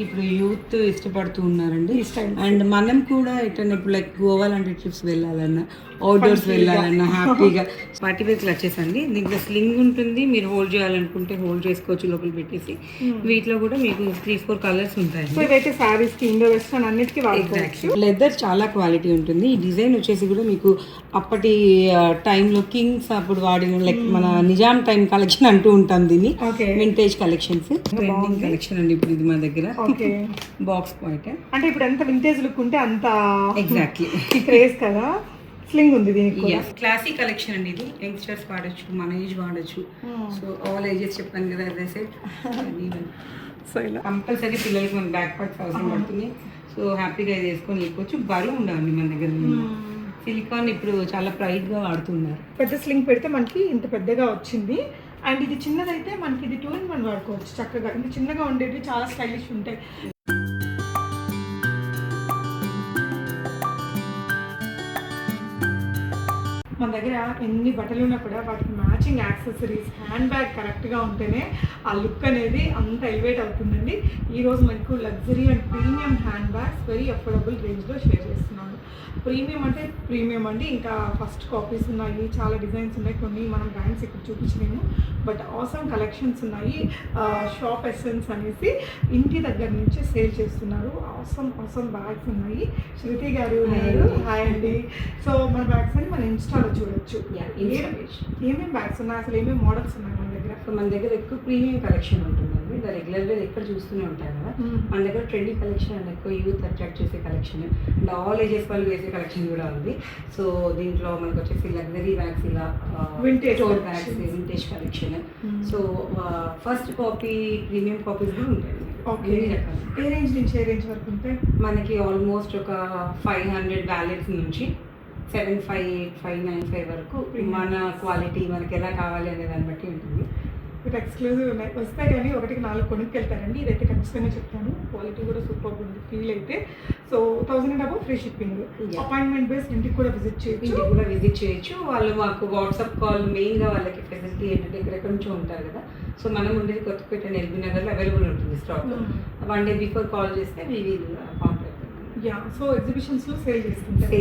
ఇప్పుడు యూత్ ఇష్టపడుతూ ఉన్నారండి. అండ్ మనం కూడా ఎటన్నా ఇప్పుడు లైక్ గోవా లాంటి ట్రిప్స్ వెళ్ళాలన్నా, అవుట్డోర్స్ వెళ్ళాలన్నా హ్యాపీగా పార్టీ వేర్ క్లచెస్ అండి. దీంట్లో స్లింగ్ ఉంటుంది, మీరు హోల్డ్ చేయాలనుకుంటే హోల్డ్ చేసుకోవచ్చు లోపల పెట్టేసి. వీటిలో కూడా మీకు 3-4 కలర్స్ ఉంటాయి. ఇదైతే సారీస్ కి ఇండో వెస్టర్న్ అన్నిటికీ వాడుకోవచ్చు. లెదర్ చాలా క్వాలిటీ ఉంటుంది. ఈ డిజైన్ వచ్చేసి కూడా మీకు అప్పటి టైంలో కింగ్స్ అప్పుడు వాడిన లైక్ మన నిజాం టైం కలెక్షన్ అంటూ ఉంటాం దీన్ని. వింటేజ్ కలెక్షన్స్, ట్రెండింగ్ కలెక్షన్ అండి ఇప్పుడు ఇది మా దగ్గర. బాక్స్ పాయింట్ అంటే ఇప్పుడు ఎంత వింటేజ్ లుక్ ఉంటే అంత ఎగ్జాక్ట్లీ క్రేజ్ కదా. స్లింగ్ ఉంది దీనికి. క్లాసిక్ కలెక్షన్ అండి ఇది. యంగ్స్టర్స్ వాడచ్చు, మన ఏజ్ వాడచ్చు. సో ఆల్ ఏజెస్ చెప్పాను కదా అదే సెట్. సో ఇలా కంపల్సరీ పిల్లలకి మన బ్యాక్ ప్యాక్స్ అవసరం పడుతుంది. సో హ్యాపీగా ఇది వేసుకొని వెళ్ళిపోవచ్చు. బరువు ఉండాలి మన దగ్గర. సిలికాన్ ఇప్పుడు చాలా ప్రైడ్గా వాడుతున్నారు. పెద్ద స్లింగ్ పెడితే మనకి ఇంత పెద్దగా వచ్చింది. అండ్ ఇది చిన్నదైతే మనకి ఇది 2-in-1 వాడుకోవచ్చు చక్కగా. ఇది చిన్నగా ఉండేవి చాలా స్టైలిష్ ఉంటాయి. మన దగ్గర ఎన్ని బట్టలు ఉన్నా కూడా వాటికి మ్యాచింగ్ యాక్సెసరీస్, హ్యాండ్ బ్యాగ్ కరెక్ట్గా ఉంటేనే ఆ లుక్ అనేది అంత ఎలివేట్ అవుతుందండి. ఈరోజు మనకు luxury and premium hand bags very affordable రేంజ్లో షేర్ చేస్తున్నాను. ప్రీమియం అంటే ప్రీమియం అండి. ఇంకా ఫస్ట్ కాపీస్ ఉన్నాయి, చాలా డిజైన్స్ ఉన్నాయి. కొన్ని మనం బ్రాండ్స్ ఇక్కడ చూపించలేము, బట్ ఆసమ్ కలెక్షన్స్ ఉన్నాయి. షాప్ ఎసెన్స్ అనేసి ఇంటి దగ్గర నుంచి సేల్ చేస్తున్నారు. ఆసమ్ బ్యాగ్స్ ఉన్నాయి. శృతి గారు ఉన్నారు. హాయ్ అండి. సో మన బ్యాగ్స్ అని మన ఇన్స్టాలో చూడొచ్చు. ఏమేమి బ్యాగ్స్ ఉన్నాయి, అసలు ఏమేమి మోడల్స్ ఉన్నాయి మన దగ్గర? మన దగ్గర ఎక్కువ ప్రీమియం కలెక్షన్ ఉంటుందండి. రెగ్యులర్గా ఎక్కడ చూస్తూనే ఉంటారు కదా. మన దగ్గర ట్రెండింగ్ కలెక్షన్ అండ్ ఎక్కువ యూత్ అట్రాక్ట్ చేసే కలెక్షన్ అండ్ ఆల్ ఏజెస్ వాళ్ళు వేసే కలెక్షన్ కూడా ఉంది. సో దీంట్లో మనకు వచ్చేసి లగ్జరీ బ్యాగ్స్, ఇలా vintage store bags, vintage collection. So first copy, premium copies కూడా ఉంటాయి. ఓకే. ఏ రేంజ్ నుంచి ఏ రేంజ్ వరకు ఉంటాయి? మనకి ఆల్మోస్ట్ ఒక 500 వ్యాలెట్స్ నుంచి 758, 595 వరకు మన క్వాలిటీ మనకి ఎలా కావాలి అనే దాన్ని బట్టి ఉంటుంది. ఇటు ఎక్స్క్లూజివ్ ఉన్నాయి. వస్తాయి కానీ 1-4 కొనుక్కెళ్తారండి. ఇదైతే ఖచ్చితంగా చెప్తాను. క్వాలిటీ కూడా సూపర్ ఉంది ఫీల్ అయితే. So 1000 and above free shipping. Appointment base ఇంటికి కూడా విజిట్ చేయొచ్చు. వాళ్ళు మాకు వాట్సాప్ కాల్, మెయిన్గా వాళ్ళకి ఫెసిలిటీ ఏంటంటే ఎక్కడెక్కడ నుంచో ఉంటారు కదా. సో మనం ఉండేది కొత్తపేట, ఎల్బీ నగర్లో అవైలబుల్ ఉంటుంది స్టాక్. 1 day బిఫోర్ కాల్ చేస్తే మీ కాంటాక్ట్. సో ఎగ్జిబిషన్స్లో సేల్ చేసుకుంటారు.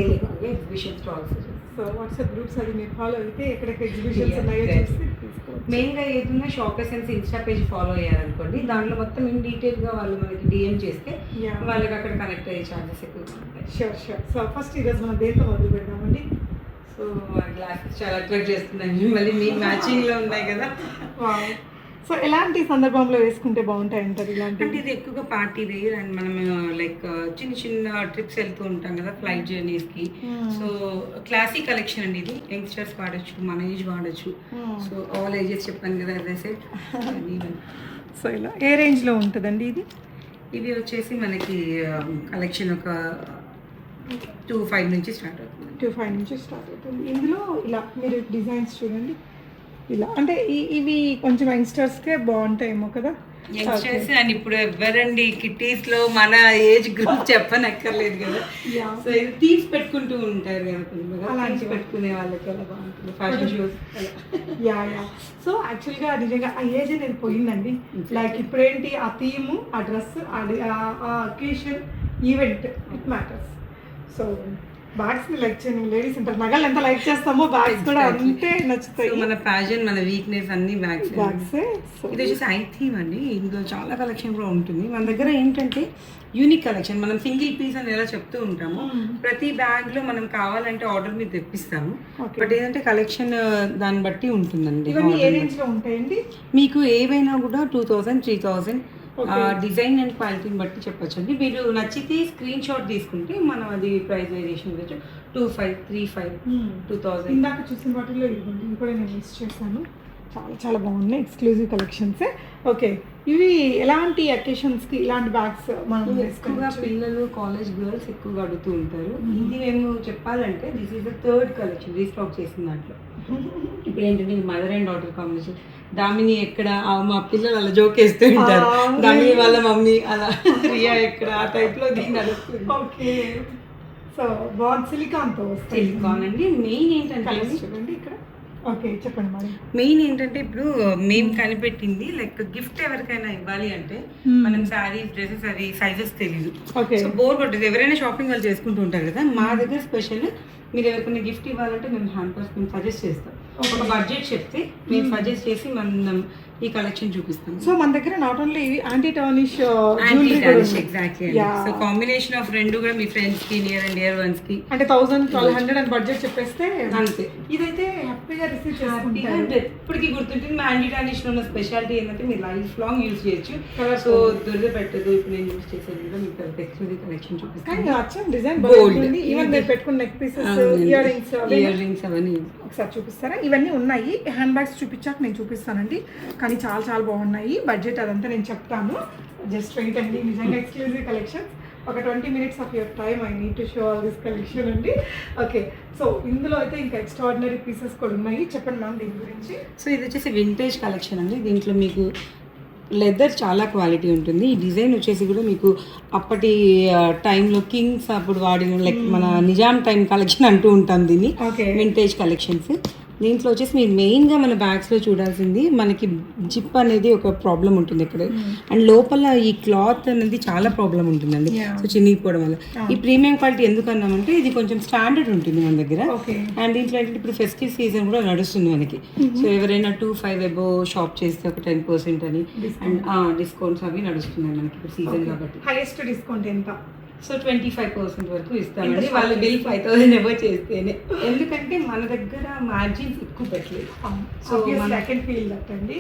Exhibition stalls. So WhatsApp groups అది మీరు ఫాలో అయితే ఎక్కడెక్కడ ఎగ్జిబిషన్స్ ఉన్నాయో చూసి తీసుకోవచ్చు. మెయిన్గా ఏదైనా shop essence insta page follow అయ్యారనుకోండి, దాంట్లో మొత్తం ఇన్ డీటెయిల్గా వాళ్ళు మనకి డిఎం చేస్తే వాళ్ళకి అక్కడ కనెక్ట్ అయ్యే ఛాన్సెస్ ఎక్కువగా ఉంటాయి. షూర్. సో ఫస్ట్ ఈరోజు మనం దేంతో మొదలు పెడదామండి? సో గ్లాసెస్ చాలా అట్రాక్ట్ చేస్తున్నాయి. మళ్ళీ మీ మ్యాచింగ్లో ఉన్నాయి కదా. సో ఎలాంటి సందర్భంలో వేసుకుంటే బాగుంటాయి అంటారు? ఇలాంటి అంటే ఇది ఎక్కువగా పార్టీ వేర్ అండ్ మనం లైక్ చిన్న ట్రిప్స్ వెళ్తూ ఉంటాం కదా, ఫ్లైట్ జర్నీస్కి. సో క్లాసిక్ కలెక్షన్ అండి ఇది. యంగ్స్టర్స్ వాడచ్చు, మన ఏజ్ వాడచ్చు. సో ఆల్ ఏజెస్ చెప్పాను కదా అదే సెట్. సో ఇలా ఏ రేంజ్లో ఉంటుందండి ఇది? ఇవి వచ్చేసి మనకి కలెక్షన్ ఒక 2.5 నుంచి స్టార్ట్ అవుతుంది. 2.5 నుంచి స్టార్ట్ అవుతుంది. ఇందులో ఇలా మీరు డిజైన్స్ చూడండి. ఇలా అంటే ఇవి కొంచెం యంగ్స్టర్స్కే బాగుంటాయేమో కదా. యంగ్స్టర్స్ అండ్ ఇప్పుడు ఎవరండి కిట్టీస్లో మన ఏజ్ గ్రూప్ చెప్పనక్కర్లేదు కదా. సో ఇది తీసి పెట్టుకుంటూ ఉంటారు కదా, అలాంటి పెట్టుకునే వాళ్ళకి అలా బాగుంటుంది. ఫ్యాషన్ షోస్ సో యాక్చువల్గా నిజంగా ఆ ఏజ్ నేను పోయిందండి. లైక్ ఇప్పుడేంటి ఆ థీము, ఆ డ్రెస్, ఆ occasion, event, it matters. So bags ని లైక్ చేయండి. లేడీస్ అంటారు నగలు ఎంత లైక్ చేస్తామో బ్యాగ్స్ కూడా అంతే నచ్చుతాయి. మన ప్యాషన్, మన వీక్నెస్ అన్ని బ్యాగ్స్. ఇది వచ్చేసి ఐ థీమ్ అండి. ఇందులో చాలా కలెక్షన్ కూడా ఉంటుంది. మన దగ్గర ఏంటంటే యూనిక్ కలెక్షన్. మనం సింగిల్ పీస్ అని ఎలా చెప్తూ ఉంటాము, ప్రతి బ్యాగ్ లో మనం కావాలంటే ఆర్డర్ మీద తెప్పిస్తాము. బట్ ఏంటంటే కలెక్షన్ దాన్ని బట్టి ఉంటుందండి. ఏ రేంజ్ లో ఉంటాయండి? మీకు ఏవైనా కూడా 2000, 3000 డిజైన్ అండ్ క్వాలిటీని బట్టి చెప్పొచ్చు అండి. మీరు నచ్చితే స్క్రీన్ షాట్ తీసుకుంటే మనం అది ప్రైస్ వేరియేషన్ ఇవ్వచ్చు. 2500, 3500, 2000. ఇందాక చూసిన వాటిలో ఇవి కూడా నేను మిస్ చేశాను. చాలా బాగున్నాయి. ఎక్స్క్లూజివ్ కలెక్షన్సే. ఓకే. ఇవి ఎలాంటి అకేషన్స్కి ఇలాంటి బ్యాగ్స్ మనం ఎక్కువగా పిల్లలు, కాలేజ్ గర్ల్స్ ఎక్కువగా అడుగుతూ ఉంటారు. ఇది మేము చెప్పాలంటే this is the 3rd collection restock చేసిన దాంట్లో. ఇప్పుడు ఏంటంటే mother and daughter combination. Damini ఎక్కడ, మా పిల్లలు అలా జోక్ వేస్తూ ఉంటారు, దామిని వాళ్ళ మమ్మీ అలా, రియా ఎక్కడ, ఆ టైప్లో దీన్ని నడుస్తుంది. ఓకే. సో బాగుంది. సిలికాన్తో సిలికాన్ అండి. మెయిన్ ఏంటంటే చూడండి ఇక్కడ ఓకే, చెప్పండి మేడం. మెయిన్ ఏంటంటే ఇప్పుడు మేము కనిపెట్టింది లైక్ గిఫ్ట్ ఎవరికైనా ఇవ్వాలి అంటే మనం శారీస్ డ్రెస్సెస్ అవి సైజెస్ తెలియదు. ఓకే. సో బోర్ కొట్టదు. ఎవరైనా షాపింగ్ వాళ్ళు చేసుకుంటూ ఉంటారు కదా, మా దగ్గర స్పెషల్ మీరు ఎవరికైనా గిఫ్ట్ ఇవ్వాలంటే మేము హ్యాంపర్స్ మేము సజెస్ట్ చేస్తాం. ఒక బడ్జెట్ చెప్తే మేము సజెస్ట్ చేసి మనం ఈ కలెక్షన్ చూపిస్తాం. సో మన దగ్గర not only anti tarnish exactly. So combination of రెండు కూడా మీ ఫ్రెండ్స్ కి నియర్ అండ్ డియర్ వన్స్ కి అంటే 1000-1200 అని బడ్జెట్ చెప్పేస్తే అంతే. ఇదైతే హ్యాపీగా రిసీవ్ హ్యాపీగా ఎప్పటికీ గుర్తుంటుంది. మా యాంటీ టార్నిష్ లో ఉన్న స్పెషాలిటీ ఏంటంటే మీరు లైఫ్ లాంగ్ యూజ్ చేయొచ్చు. సో దొరికే పెట్టదు. ఇప్పుడు నేను యూజ్ చేసేది కూడా మీకు టెక్స్చర్ కలెక్షన్ చూపిస్తాను. డిజైన్ గోల్డ్ ఈవెన్ మీరు పెట్టుకున్న నెక్ పీసెస్, ఇయర్ రింగ్స్ అవన్నీ ఒకసారి చూపిస్తారా? ఇవన్నీ ఉన్నాయి. హ్యాండ్ బ్యాగ్స్ చూపించాక నేను చూపిస్తానండి, కానీ చాలా చాలా బాగున్నాయి. బడ్జెట్ అదంతా నేను చెప్తాను. జస్ట్ వెయిట్ అండి. నిజంగా ఎక్స్క్లూజివ్ కలెక్షన్. ఒక 20 minutes of your time I need to show all this collection అండి. ఓకే, సో ఇందులో అయితే ఇంకా ఎక్స్ట్రాడినరీ పీసెస్ కూడా ఉన్నాయి. చెప్పండి మ్యామ్ దీని గురించి. సో ఇది వచ్చేసి వింటేజ్ కలెక్షన్ అండి. దీంట్లో మీకు లెదర్ చాలా క్వాలిటీ ఉంటుంది. ఈ డిజైన్ వచ్చేసి కూడా మీకు అప్పటి టైంలో కింగ్స్ అప్పుడు వాడిన లైక్ మన నిజాం టైం కలెక్షన్ అంటూ ఉంటాం దీన్ని. Vintage collections. దీంట్లో వచ్చేసి మీరు మెయిన్గా మన బ్యాగ్స్లో చూడాల్సింది మనకి జిప్ అనేది ఒక ప్రాబ్లం ఉంటుంది ఇక్కడ, అండ్ లోపల ఈ క్లాత్ అనేది చాలా ప్రాబ్లం ఉంటుందండి. సో చినిగిపోవడం వల్ల ఈ ప్రీమియం క్వాలిటీ ఎందుకు అన్నామంటే ఇది కొంచెం స్టాండర్డ్ ఉంటుంది మన దగ్గర. అండ్ దీంట్లో ఏంటంటే ఇప్పుడు ఫెస్టివ్ సీజన్ కూడా నడుస్తుంది మనకి. సో ఎవరైనా 2-5 అబో షాప్ చేస్తే ఒక 10% అని అండ్ డిస్కౌంట్స్ అవి నడుస్తున్నాయి మనకి ఇప్పుడు సీజన్ కాబట్టి. హైయెస్ట్ డిస్కౌంట్ ఎంత? సో 25% వరకు ఇస్తామండి వాళ్ళు బిల్ 5000 ఎవర్ చేస్తేనే. ఎందుకంటే మన దగ్గర మార్జిన్స్ ఎక్కువ పెట్టలేదు. So I can feel that అండి.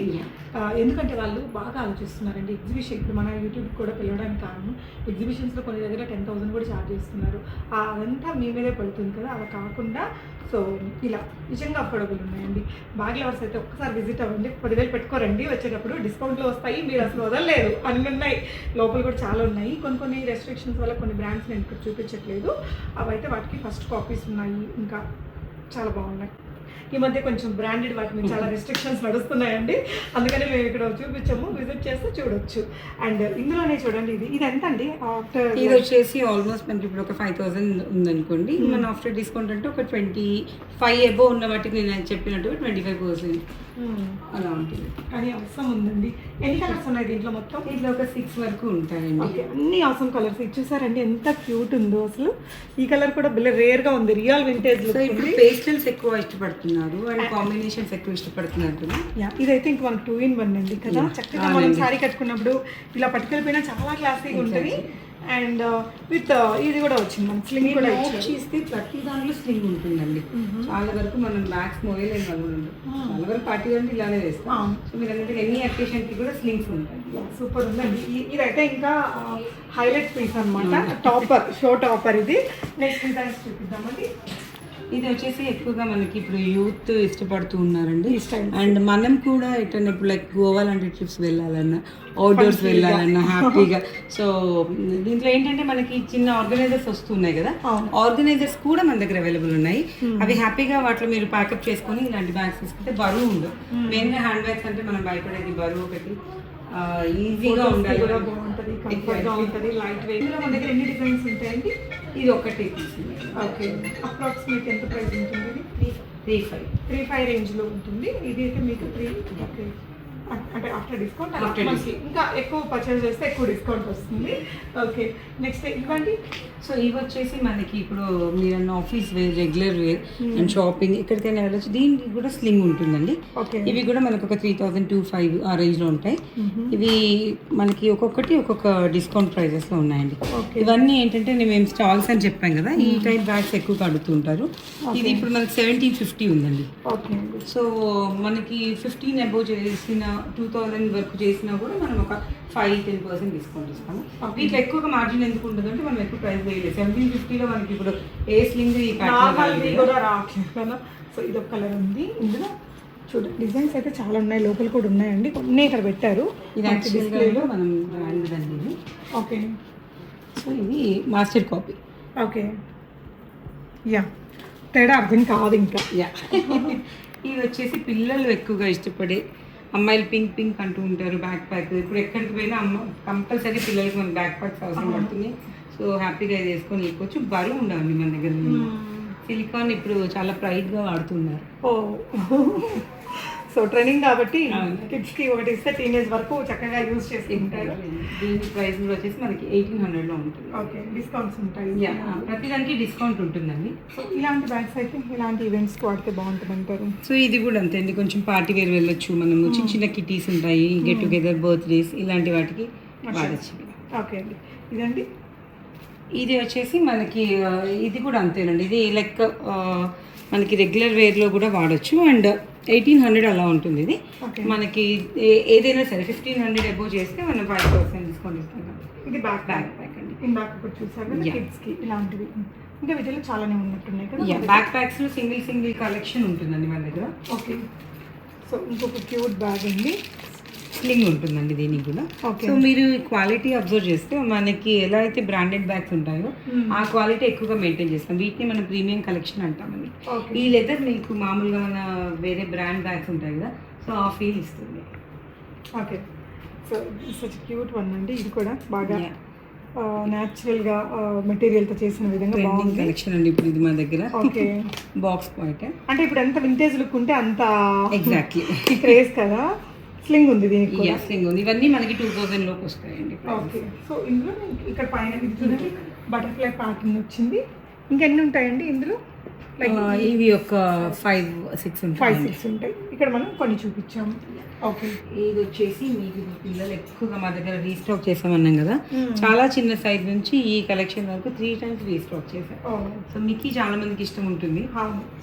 ఎందుకంటే వాళ్ళు బాగా ఆలోచిస్తున్నారండి. ఎగ్జిబిషన్ ఇప్పుడు మన యూట్యూబ్ కూడా పిలవడానికి కారణం ఎగ్జిబిషన్స్లో కొన్ని దగ్గర 10,000 కూడా ఛార్జ్ చేస్తున్నారు. అదంతా మీ మీదే పడుతుంది కదా, అలా కాకుండా సో ఇలా నిజంగా అఫోర్డబుల్ ఉన్నాయండి. బ్యాగ్ లవర్స్ అయితే ఒక్కసారి విజిట్ అవ్వండి. 10,000 పెట్టుకోరండి, వచ్చేటప్పుడు డిస్కౌంట్లో వస్తాయి. మీరు అసలు వదలలేదు, అన్నీ ఉన్నాయి. లోపల కూడా చాలా ఉన్నాయి. కొన్ని రెస్ట్రిక్షన్స్ వల్ల కొన్ని బ్రాండ్స్ నేను ఇక్కడ చూపించట్లేదు. అవైతే వాటికి ఫస్ట్ కాపీస్ ఉన్నాయి, ఇంకా చాలా బాగున్నాయి. ఈ మధ్య కొంచెం బ్రాండెడ్ వాటి మీద చాలా రెస్ట్రిక్షన్స్ నడుస్తున్నాయండి, అందుకని మేము ఇక్కడ చూపించాము. విజిట్ చేస్తే చూడొచ్చు. అండ్ ఇందులోనే చూడండి, ఇది ఎంత అండి? ఆఫ్టర్ ఇది వచ్చేసి ఆల్మోస్ట్ మనకి ఇప్పుడు ఒక 5,000 ఉందనుకోండి. మన ఆఫ్టర్ డిస్కౌంట్ అంటే ఒక 25 అబో ఉన్న వాటికి నేను చెప్పినట్టుగా 25% అలా ఉంటుంది. కానీ అవసరం ఉందండి. ఎన్ని కలర్స్ ఉన్నాయి దీంట్లో? మొత్తం దీంట్లో ఒక 6 వరకు ఉంటాయండి. అన్ని అవసరం కలర్స్. ఇది చూసారండి ఎంత క్యూట్ ఉందో అసలు. ఈ కలర్ కూడా రేర్గా ఉంది, రియల్ వింటేజ్. ఇప్పుడు పేస్టల్స్ ఎక్కువ ఇష్టపడుతున్నారు అండ్ కాంబినేషన్స్ ఎక్కువ ఇష్టపడుతున్నారు. ఇదైతే ఇంక మనకు 2-in-1 అండి కదా. చక్కగా మనం సారీ కట్టుకున్నప్పుడు ఇలా పట్టుకెళ్ళిపోయినా చాలా క్లాసీగా ఉంటుంది. అండ్ విత్ ఇది కూడా వచ్చింది మన స్లింగ్ కూడా చేస్తే ప్రతి దాంట్లో స్లింగ్ ఉంటుందండి. చాలా వరకు మనం బ్యాగ్స్ మోయలేని వాళ్ళు చాలా వరకు పార్టీ అంటే ఇలానే వేస్తాం. సో మీరు అంటే ఎన్ని అకేషన్కి కూడా స్లింగ్స్ ఉంటాయి. సూపర్ ఉందండి. ఇదైతే ఇంకా హైలైట్ పీస్ అనమాట. టాపర్, షో టాపర్ ఇది. నెక్స్ట్ డిజైన్స్ చూపిద్దామండి. ఇది వచ్చేసి ఎక్కువగా మనకి ఇప్పుడు యూత్ ఇష్టపడుతూ ఉన్నారండి. అండ్ మనం కూడా ఎటన్నా ఇప్పుడు లైక్ గోవా లాంటి ట్రిప్స్ వెళ్ళాలన్నా, అవుట్డోర్స్ వెళ్ళాలన్నా హ్యాపీగా. సో దీంట్లో ఏంటంటే మనకి చిన్న ఆర్గనైజర్స్ వస్తున్నాయి కదా, ఆర్గనైజర్స్ కూడా మన దగ్గర అవైలబుల్ ఉన్నాయి. అవి హ్యాపీగా వాటిలో మీరు ప్యాకప్ చేసుకొని ఇలాంటి బ్యాగ్స్ తీసుకుంటే బరువు ఉండవు. మెయిన్గా హ్యాండ్ బ్యాగ్స్ అంటే మనం భయపడేది బరువు ఒకటి, ఈజీగా ఉండాలి, కూడా బాగుంటుంది, కంఫర్ట్గా ఉంటుంది, లైట్ వెయిట్. ఇందులో మన దగ్గర ఎన్ని డిజైన్స్ ఉంటాయండి? ఇది ఒకటి. ఓకే, అప్రాక్సిమేట్ ఎంత ప్రైస్ ఉంటుంది? 3-5 రేంజ్లో ఉంటుంది. ఇది అయితే మీకు 3 ఓకే అంటే ఆఫ్టర్ డిస్కౌంట్ ఇంకా ఎక్కువ పర్చేస్ చేస్తే ఎక్కువ డిస్కౌంట్ వస్తుంది. ఓకే, నెక్స్ట్ ఇవ్వండి. సో ఇవి వచ్చేసి మనకి ఇప్పుడు మీరు office wear, regular wear and shopping ఎక్కడికైనా వెళ్ళొచ్చు. దీనికి కూడా స్లింగ్ ఉంటుందండి. ఇవి కూడా మనకు ఒక 3,000-5,000 ఆ రేంజ్లో ఉంటాయి. ఇవి మనకి ఒక్కొక్కటి ఒక్కొక్క డిస్కౌంట్ ప్రైజెస్లో ఉన్నాయండి. ఇవన్నీ ఏంటంటే మేము స్టాల్స్ అని చెప్పాం కదా, ఈ టైప్ బ్యాగ్స్ ఎక్కువ అడుగుతుంటారు. ఇది ఇప్పుడు మనకి 1,750 ఉందండి. సో మనకి 15 అబోవ్ చేసిన 2,000 వరకు చేసినా కూడా మనం ఒక 5-10% డిస్కౌంట్ ఇస్తాము. వీటిలో ఎక్కువగా మార్జిన్ ఎందుకు ఉంటుంది అంటే మనం ఎక్కువ ప్రైస్ వేయలేదు. 1750లో మనకి ఇప్పుడు ఏ స్లింగ్ కూడా రావట్లేదు కదా. సో ఇది ఒక కలర్ ఉంది. ఇందులో చూడండి డిజైన్స్ అయితే చాలా ఉన్నాయి, లోపల కూడా ఉన్నాయండి. కొన్ని ఇక్కడ పెట్టారు. ఇది యాక్చువల్గా మనం బ్రాండ్ అండి ఇది. ఓకే, సో ఇది మాస్టర్ కాపీ. ఓకే, యా తేడా అర్థం కాదు ఇంకా. యా ఇవి వచ్చేసి పిల్లలు ఎక్కువగా ఇష్టపడే, అమ్మాయిలు పింక్ అంటూ ఉంటారు బ్యాక్ ప్యాక్. ఇప్పుడు ఎక్కడికి పోయినా కంపల్సరీ పిల్లలకి మన బ్యాక్ ప్యాక్స్ అవసరం పడుతుంది. సో హ్యాపీగా ఇది వేసుకొని వెళ్ళిపోవచ్చు. బరువు ఉండాలి మన దగ్గర. సిలికాన్ ఇప్పుడు చాలా ప్రైడ్గా వాడుతున్నారు. ఓ సో ట్రైనింగ్ కాబట్టి అవును. కిడ్స్కి ఒకటి ఇస్తే టీనేజ్ వరకు చక్కగా యూజ్ చేసుకుంటారు. దీని ప్రైస్ కూడా వచ్చేసి మనకి 1800లో ఉంటుంది. ఓకే, డిస్కౌంట్స్ ఉంటాయి. ప్రతిదానికి డిస్కౌంట్ ఉంటుందండి. సో ఇలాంటి బ్యాగ్స్ అయితే ఇలాంటి ఈవెంట్స్కి వాడితే బాగుంటుంది అంటారు. సో ఇది కూడా అంతే అండి, కొంచెం పార్టీ వేర్ వెళ్ళొచ్చు మనము. చిన్న చిన్న కిటీస్ ఉంటాయి, గెట్ టుగెదర్, బర్త్డేస్ ఇలాంటి వాటికి వాడచ్చు. ఓకే అండి, ఇదండి ఇది వచ్చేసి మనకి ఇది కూడా అంతేనండి. ఇది లైక్ మనకి రెగ్యులర్ వేర్లో కూడా వాడచ్చు. అండ్ 1800 అలా ఉంటుంది. ఇది ఓకే. మనకి ఏదైనా సరే 1500 అబోవ్ చేస్తే మనం 5% డిస్కౌంట్ ఇస్తున్నాం. ఇది బ్యాక్ బ్యాక్ ప్యాక్ అండి. ఇందాక ఒకటి చూసారు కదా Yeah. కిడ్స్కి ఇలాంటివి. ఇంకా వీటిలో చాలానే ఉన్నట్టున్నాయి కదా. బ్యాక్ ప్యాక్స్లో సింగిల్ కలెక్షన్ ఉంటుందండి మన దగ్గర. ఓకే, సో ఇంకొక క్యూట్ బ్యాగ్ అండి. స్లింగ్ ఉంటుందండి దీనికి కూడా. ఓకే. సో మీరు క్వాలిటీ అబ్జర్వ్ చేస్తే మనకి ఎలా అయితే బ్రాండెడ్ బ్యాగ్స్ ఉంటాయో ఆ క్వాలిటీ ఎక్కువగా మెయింటైన్ చేస్తాం. వీటిని మనం ప్రీమియం కలెక్షన్ అంటామండి. ఓకే. ఈ లెదర్ మీకు మామూలుగా మన వేరే బ్రాండ్ బ్యాగ్స్ ఉంటాయి కదా, సో ఆ ఫీల్ ఇస్తుంది. Okay, so such cute one అండి. ఇది కూడా బాగా Yeah. న్యాచురల్గా మెటీరియల్తో చేసిన విధంగా ట్రెండింగ్ బాగుంది. కలెక్షన్ అండి ఇప్పుడు ఇది మా దగ్గర. ఓకే, బాక్స్ పాయింట్ అంటే ఇప్పుడు ఎంత వింటేజ్ లుక్ ఉంటే అంత ఎగ్జాక్ట్లీ క్రేజ్ కదా. స్లింగ్ ఉంది దీనికి కూడా. స్లింగ్ ఉంది. ఇవన్నీ మనకి 2000 లోపు వస్తాయండి. ఓకే, సో ఇందులో మీకు ఇక్కడ పైన ఇది చూడండి బటర్ఫ్లై ప్యాటర్న్ వచ్చింది. ఇంకెన్ని ఉంటాయండి ఇందులో? లైక్ ఇవి ఒక 5-6 ఉంటాయి. 5-6 ఉంటాయి. ఇక్కడ మనం కొన్ని చూపించాము. ఓకే, ఇది వచ్చేసి మీకు పిల్లలు ఎక్కువగా మా దగ్గర రీస్టాక్ చేసామన్నాం కదా, చాలా చిన్న సైజ్ నుంచి ఈ కలెక్షన్ వరకు 3 times రీస్టాక్ చేసాం. సో మీకు చాలా మందికి ఇష్టం ఉంటుంది.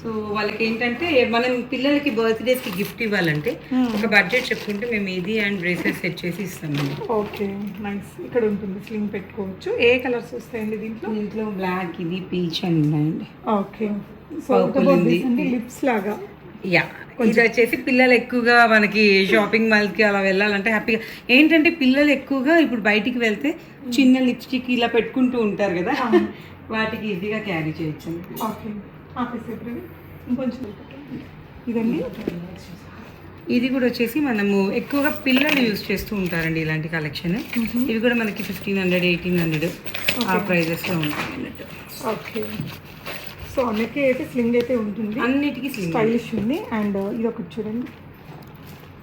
సో వాళ్ళకి ఏంటంటే మనం పిల్లలకి బర్త్డేస్కి గిఫ్ట్ ఇవ్వాలంటే ఒక బడ్జెట్ చెప్పుకుంటే మేము ఇది అండ్ బ్రేసెస్ సెట్ చేసి ఇస్తామండి. Okay, nice. ఇక్కడ ఉంటుంది, స్లింగ్ పెట్టుకోవచ్చు. ఏ కలర్స్ వస్తాయండి దీంట్లో? దీంట్లో బ్లాక్, ఇది పీచ్ అని ఉన్నాయండి. ఓకే, సో లిప్స్ లాగా. యా, ఇది వచ్చేసి పిల్లలు ఎక్కువగా మనకి షాపింగ్ మాల్కి అలా వెళ్ళాలంటే హ్యాపీగా. ఏంటంటే పిల్లలు ఎక్కువగా ఇప్పుడు బయటికి వెళ్తే చిన్న లిప్స్టిక్ ఇలా పెట్టుకుంటూ ఉంటారు కదా, వాటికి ఈజీగా క్యారీ చేయొచ్చు. ఓకే, ఇంకొంచెం ఇదండి. ఇది కూడా వచ్చేసి మనము ఎక్కువగా పిల్లలు యూజ్ చేస్తూ ఉంటారండి ఇలాంటి కలెక్షన్. ఇవి కూడా మనకి 1500, 1800 ఆ ప్రైజెస్లో ఉంటాయి అన్నట్టు. ఓకే, సో అన్నిటికీ అయితే స్లింగ్ అయితే ఉంటుంది, అన్నిటికీ స్టైలిష్ ఉంది. అండ్ ఇది ఒకటి చూడండి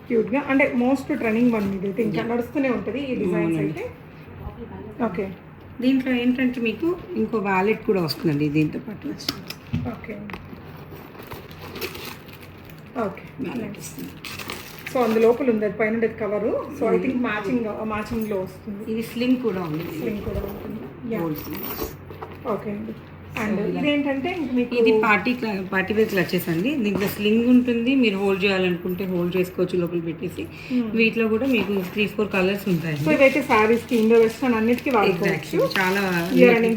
క్యూట్గా, అంటే మోస్ట్ ట్రెండింగ్ వన్. ఇది అయితే ఇంకా నడుస్తూనే ఉంటుంది ఈ డిజైన్స్ అయితే. ఓకే, దీంట్లో ఏంటంటే మీకు ఇంకో వ్యాలెట్ కూడా వస్తుందండి దీంతో పాటు. ఓకే, ఓకే, వ్యాలెట్ వస్తుంది. సో అందు లోపల ఉంది, అది పైన ఉండేది కవరు. సో ఐ థింక్ మ్యాచింగ్లో వస్తుంది. ఇది స్లింగ్ కూడా ఉంది. స్లింగ్ కూడా ఉంటుంది. Gold sling. ఓకే అండి. అండ్ ఇదేంటంటే మీకు ఇది పార్టీ వేర్ క్లచెస్ అండి. దీంట్లో స్లింగ్ ఉంటుంది, మీరు హోల్డ్ చేయాలనుకుంటే హోల్డ్ చేసుకోవచ్చు లోపల పెట్టేసి. వీటిలో కూడా మీకు 3-4 కలర్స్ ఉంటాయి. సో ఇదైతే సారీస్కి, ఇండో వెస్టర్న్ అన్నిటికీ వాడుకోవచ్చు. చాలా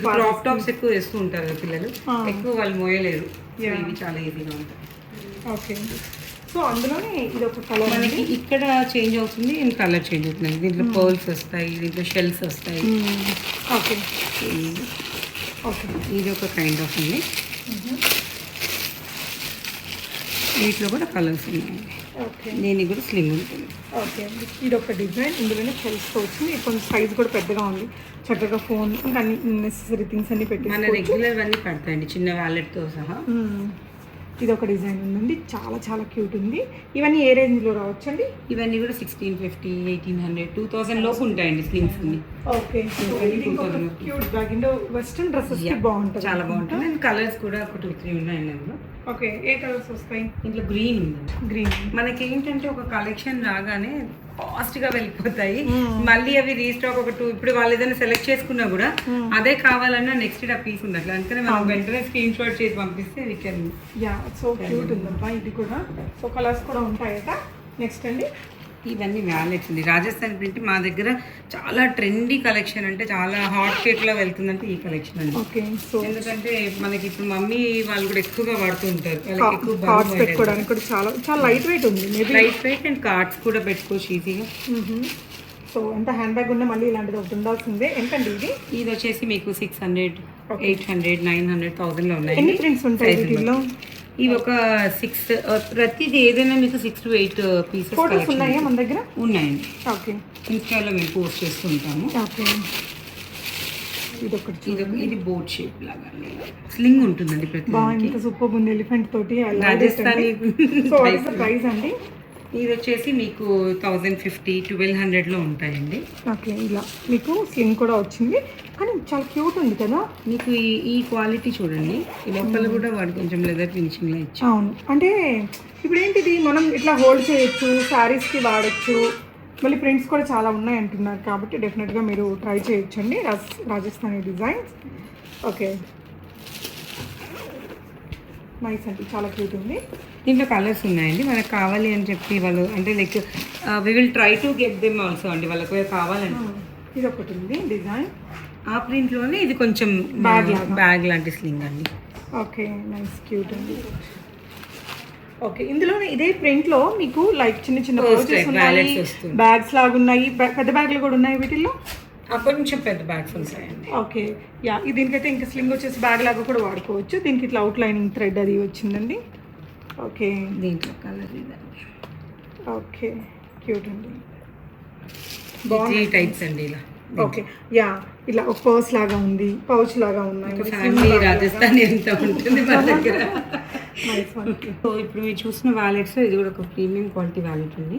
క్రాప్ టాప్స్ ఎక్కువ వేస్తూ ఉంటారు కదా పిల్లలు, ఎక్కువ వాళ్ళు మోయలేరు. సో ఇవి చాలా ఈజీగా ఉంటాయి. ఓకే, సో అందులోనే ఇది ఒక కలర్ మనకి ఇక్కడ చేంజ్ అవుతుంది అండ్ కలర్ చేంజ్ అవుతుంది. దీంట్లో పర్ల్స్ వస్తాయి, దీంట్లో షెల్స్ వస్తాయి. ఓకే, ఓకే, ఇది ఒక కైండ్ ఆఫ్ ఉంది. వీటిలో కూడా కలర్స్ ఉన్నాయి. ఓకే, దీనికి కూడా స్లింగ్ ఉంటుంది. ఓకే అండి. ఇది ఒక డిజైన్, ఇందులోనే షెల్స్తో వచ్చింది. ఇది కొంచెం సైజ్ కూడా పెద్దగా ఉంది. చక్కగా ఫోన్ ఇంకా అన్ని నెసెసరీ థింగ్స్ అన్ని మన పెట్టి రెగ్యులర్ అన్నీ పడతాయండి చిన్న వ్యాలెట్తో సహా. ఇది ఒక డిజైన్ ఉందండి, చాలా చాలా క్యూట్ ఉంది. ఇవన్నీ ఏ రేంజ్లో రావచ్చండి? ఇవన్నీ కూడా 1650, 1800, 2000 లోపు ఉంటాయండి స్లింగ్స్ అన్ని. ఓకే, సో ఇది ఇంకొక cute bag. Indo western dresses బాగుంటుంది, చాలా బాగుంటుంది. అండ్ కలర్స్ కూడా ఒక 2-3 ఉన్నాయండి అందులో. ఓకే, ఏ కలర్స్ వస్తాయి? ఇంట్లో గ్రీన్ ఉంది. గ్రీన్. మనకి ఏంటంటే ఒక కలెక్షన్ రాగానే ఫాస్ట్గా వెళ్ళిపోతాయి. మళ్ళీ అవి రీస్టాక్ ఇప్పుడు వాళ్ళు ఏదైనా సెలెక్ట్ చేసుకున్నా కూడా అదే కావాలన్నా నెక్స్ట్ డే ఆ పీస్ ఉండట్లేదు. అందుకని మనం వెంటనే స్క్రీన్ షాట్ చేసి పంపిస్తే we can. Yeah, so cute ఉందమ్మా ఇది కూడా. సో కలర్స్ కూడా ఉంటాయట. నెక్స్ట్ అండి, ఇవన్నీ వ్యాలెట్స్ ఉంది. రాజస్థాన్ ప్రింట్ మా దగ్గర చాలా ట్రెండీ కలెక్షన్, అంటే చాలా హాట్ కేక్లో వెళ్తుందంటే ఈ కలెక్షన్ అండి. ఓకే, సో ఎందుకంటే మనకి ఇప్పుడు మమ్మీ వాళ్ళు కూడా ఎక్కువగా వాడుతూ ఉంటారు. వాళ్ళకి ఎక్కువ కార్డ్స్ పెట్టుకోవడానికి కూడా చాలా చాలా లైట్ వెయిట్ ఉంది. Maybe light weight and cards కూడా పెట్టుకోవచ్చు ఈజీగా. సో ఎంత హ్యాండ్ బ్యాగ్ ఉన్నా మళ్ళీ ఇలాంటిది ఒకటి ఉండాల్సిందే. ఎంతండి ఇది? ఇది వచ్చేసి మీకు 600, 800, 900, 1000లో ఉన్నాయి. ఎన్ని ప్రింట్స్ ఉంటాయి వీటిల్లో? ఇవి ఒక 6, ప్రతిది ఏదైనా మీకు 6 to 8 పీసెస్ ఫోటోస్ ఉన్నాయా మన దగ్గర? ఉన్నాయండి. ఓకే, ఇన్స్టాలో మేము పోస్ట్ చేస్తూ ఉంటాము. ఓకే, ఇది ఒకటి ఇది బోట్ షేప్ లాగా స్లింగ్ ఉంటుందండి ప్రతి బాగా ఇంత సూపర్ ఉంది ఎలిఫెంట్ తోటి Rajasthani so what is the price అండి? ఇది వచ్చేసి మీకు 1050 1200లో ఉంటాయండి. ఓకే, ఇలా మీకు స్లింగ్ కూడా వచ్చింది, కానీ చాలా క్యూట్ ఉంది కదా. మీకు ఈ క్వాలిటీ చూడండి, ఈ లోపల కూడా వాడు కొంచెం లెదర్ ఫినిషింగ్లో ఇచ్చి. అవును, అంటే ఇప్పుడు ఏంటిది మనం ఇట్లా హోల్డ్ చేయొచ్చు, శారీస్కి వాడచ్చు, మళ్ళీ ప్రింట్స్ కూడా చాలా ఉన్నాయి అంటున్నారు, కాబట్టి డెఫినెట్గా మీరు ట్రై చేయొచ్చండి రాజస్థానీ డిజైన్స్. ఓకే, నైస్ అండి, చాలా క్యూట్ ఉంది. దీంట్లో కలర్స్ ఉన్నాయండి, మనకు కావాలి అని చెప్పి వాళ్ళు అంటే like we will try to get them also అండి, వాళ్ళకి కావాలండి. ఇది ఒకటి ఉంది డిజైన్, ఆ ప్రింట్లోనే ఇది కొంచెం బ్యాగ్ లాంటి స్లింగ్ అండి. ఓకే, నైస్, క్యూట్ అండి. ఓకే, ఇందులోనే ఇదే ప్రింట్లో మీకు లైక్ చిన్న చిన్న పౌచెస్ ఉన్నాయి, బ్యాగ్స్ లాగా ఉన్నాయి, పెద్ద బ్యాగ్లు కూడా ఉన్నాయి వీటిల్లో. కొంచెం పెద్ద బ్యాగ్స్ ఉంటాయండి. ఓకే, యా, దీనికైతే ఇంకా స్లింగ్ వచ్చేసి బ్యాగ్ లాగా కూడా వాడుకోవచ్చు. దీనికి ఇట్లా అవుట్ లైనింగ్ థ్రెడ్ అది వచ్చిందండి. ఓకే, దీంట్లో కలర్ ఇదండి. ఓకే, క్యూట్ అండి, బాగుంది టైప్స్ అండి ఇలా. ఓకే, యా, ఇలా ఒక పర్స్ లాగా ఉంది, పౌచ్ లాగా ఉన్నాయి. ఫ్యామిలీ రాజస్థానీ ఎంత ఉంటుంది మన దగ్గర. సో ఇప్పుడు మీరు చూసిన వ్యాలెట్స్ ఇది కూడా ఒక ప్రీమియం క్వాలిటీ వ్యాలెట్ అండి.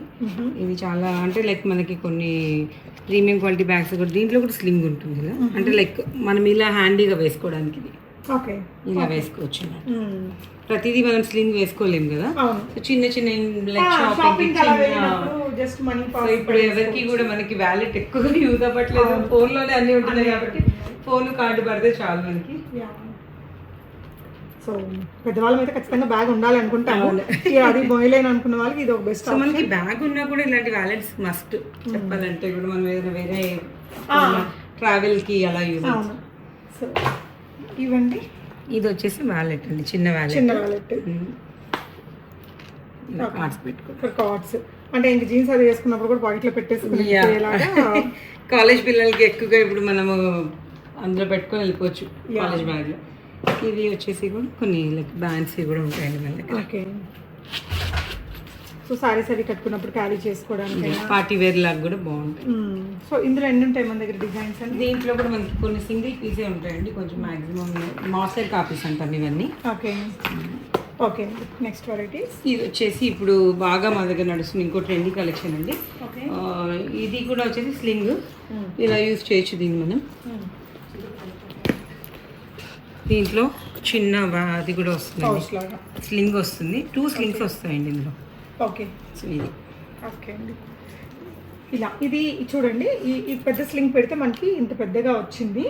ఇది చాలా అంటే లైక్ మనకి కొన్ని ప్రీమియం క్వాలిటీ బ్యాగ్స్ కూడా దీంట్లో కూడా స్లింగ్ ఉంటుంది ఇలా, అంటే లైక్ మనం ఇలా హ్యాండీగా వేసుకోవడానికి ఇది. ఓకే, ఇలా వేసుకోవచ్చు. ప్రతిదీ మనం స్లింగ్ వేసుకోలేము కదా, చిన్న చిన్న లైక్ షాపింగ్ జస్ట్ మనీ. ఇప్పుడు ఎవరికి కూడా మనకి వ్యాలెట్ ఎక్కువగా యూజ్ అవ్వట్లేదు, ఫోన్లోనే అన్నీ ఉంటున్నాయి కాబట్టి ఫోన్ కార్డు పడితే చాలు మనకి. సో పెద్దవాళ్ళం అయితే ఖచ్చితంగా బ్యాగ్ ఉండాలి అనుకుంటాను, అది మొయలేను అనుకున్న వాళ్ళకి ఇది ఒక బెస్ట్. సో మనకి బ్యాగ్ ఉన్నా కూడా ఇలాంటి వ్యాలెట్స్ మస్ట్ చెప్పాలంటే కూడా మనం ఏదైనా వేరే ట్రావెల్కి అలా యూజ్. సో ఇవ్వండి, ఇది వచ్చేసి వ్యాలెట్ అండి, చిన్న వ్యాలెట్. కార్డ్స్ పెట్టుకో, కార్డ్స్ అంటే ఇంక జీన్స్ అది వేసుకున్నప్పుడు కూడా పాకెట్లో పెట్టేసుకుని కాలేజ్ పిల్లలకి ఎక్కువగా ఇప్పుడు మనము అందులో పెట్టుకొని వెళ్ళిపోవచ్చు కాలేజ్ బ్యాగ్లో. ఇవి వచ్చేసి కూడా కొన్ని లైక్ బ్యాండ్స్ కూడా ఉంటాయండి మన దగ్గర. ఓకే, సో సారీస్ అవి కట్టుకున్నప్పుడు క్యారీ చేసుకోవడానికి పార్టీ వేర్ లాగా కూడా బాగుంటాయి. సో ఇందులో ఎన్ని ఉంటాయి మన దగ్గర డిజైన్స్ అండి? దీంట్లో కూడా మనకి కొన్ని సింగిల్ పీసే ఉంటాయండి, కొంచెం మ్యాక్సిమం మాస్టర్ కాపీస్ అంటాం ఇవన్నీ. Okay, okay, next varieties. ఇది వచ్చేసి ఇప్పుడు బాగా మా దగ్గర నడుస్తుంది ఇంకో ట్రెండీ కలెక్షన్ అండి. ఇది కూడా వచ్చేసి స్లింగ్, ఇలా యూజ్ చేయొచ్చు దీన్ని మనం. దీంట్లో చిన్న అది కూడా వస్తుంది, స్లింగ్ వస్తుంది, 2 స్లింగ్స్ వస్తాయండి ఇందులో. ఓకే, సో ఇది ఓకే అండి, ఇలా ఇది చూడండి, ఈ పెద్ద స్లింగ్ పెడితే మనకి ఇంత పెద్దగా వచ్చింది.